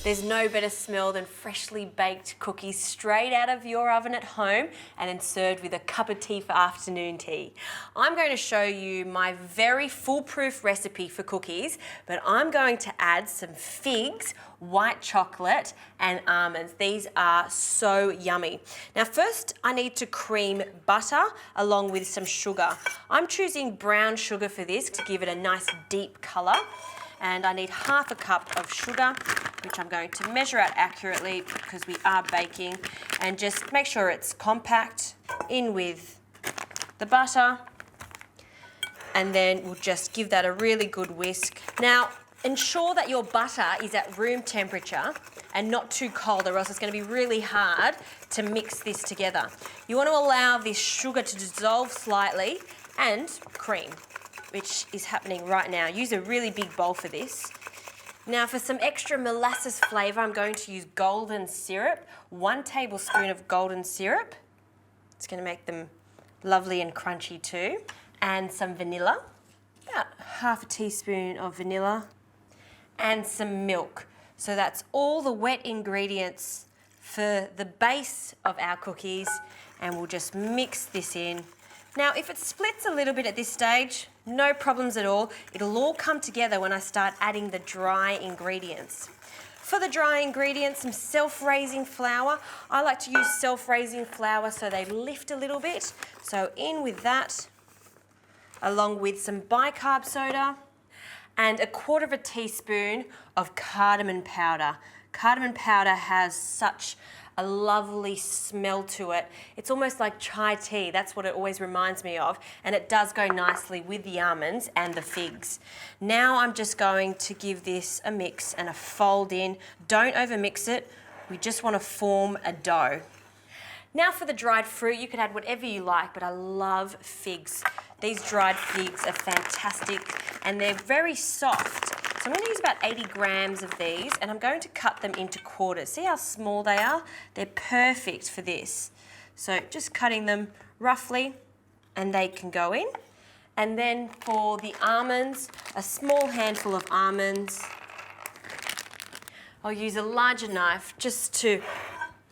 There's no better smell than freshly baked cookies straight out of your oven at home and then served with a cup of tea for afternoon tea. I'm going to show you my very foolproof recipe for cookies, but I'm going to add some figs, white chocolate and almonds. These are so yummy. Now first I need to cream butter along with some sugar. I'm choosing brown sugar for this to give it a nice deep colour. And I need half a cup of sugar, which I'm going to measure out accurately because we are baking, and just make sure it's compact in with the butter, and then we'll just give that a really good whisk. Now, ensure that your butter is at room temperature and not too cold, or else it's going to be really hard to mix this together. You want to allow this sugar to dissolve slightly and cream, which is happening right now. Use a really big bowl for this. Now for some extra molasses flavour, I'm going to use golden syrup, 1 tablespoon of golden syrup. It's going to make them lovely and crunchy too. And some vanilla, about half a teaspoon of vanilla, and some milk. So that's all the wet ingredients for the base of our cookies, and we'll just mix this in. Now, if it splits a little bit at this stage, no problems at all. It'll all come together when I start adding the dry ingredients. For the dry ingredients, some self-raising flour. I like to use self-raising flour so they lift a little bit. So in with that, along with some bicarb soda and 1/4 teaspoon of cardamom powder. Cardamom powder has such a lovely smell to it. It's almost like chai tea. That's what it always reminds me of. And it does go nicely with the almonds and the figs. Now I'm just going to give this a mix and a fold in. Don't overmix it. We just want to form a dough. Now for the dried fruit, you can add whatever you like, but I love figs. These dried figs are fantastic and they're very soft. So I'm going to use about 80 grams of these, and I'm going to cut them into quarters. See how small they are? They're perfect for this. So just cutting them roughly, and they can go in. And then for the almonds, a small handful of almonds. I'll use a larger knife just to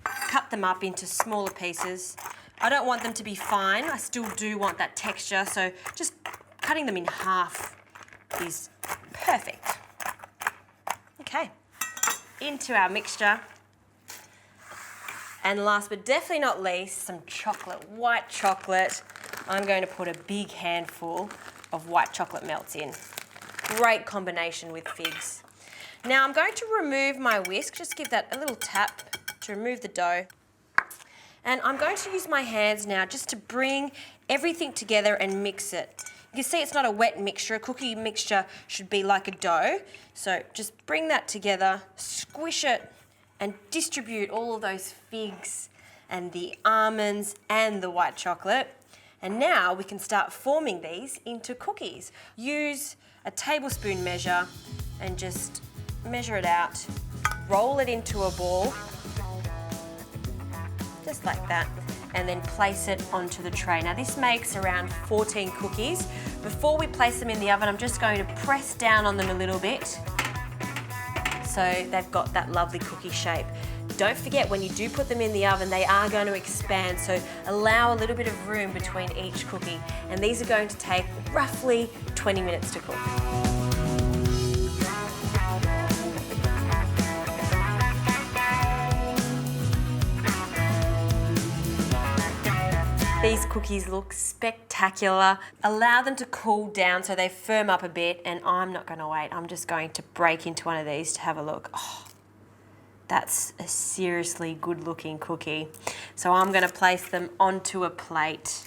cut them up into smaller pieces. I don't want them to be fine. I still do want that texture, so just cutting them in half is perfect. Okay, into our mixture. And last but definitely not least, some chocolate, white chocolate. I'm going to put a big handful of white chocolate melts in. Great combination with figs. Now I'm going to remove my whisk, just give that a little tap to remove the dough. And I'm going to use my hands now just to bring everything together and mix it. You can see it's not a wet mixture. A cookie mixture should be like a dough. So just bring that together, squish it, and distribute all of those figs and the almonds and the white chocolate. And now we can start forming these into cookies. Use a tablespoon measure and just measure it out. Roll it into a ball, just like that, and then place it onto the tray. Now this makes around 14 cookies. Before we place them in the oven, I'm just going to press down on them a little bit so they've got that lovely cookie shape. Don't forget, when you do put them in the oven, they are going to expand, so allow a little bit of room between each cookie. And these are going to take roughly 20 minutes to cook. These cookies look spectacular. Allow them to cool down so they firm up a bit, and I'm not going to wait. I'm just going to break into one of these to have a look. Oh, that's a seriously good looking cookie. So I'm going to place them onto a plate.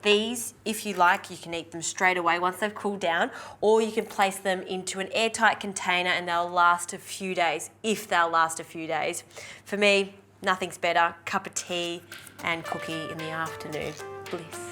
These, if you like, you can eat them straight away once they've cooled down, or you can place them into an airtight container and they'll last a few days, if they'll last a few days. For me, nothing's better. Cup of tea and cookie in the afternoon. Bliss.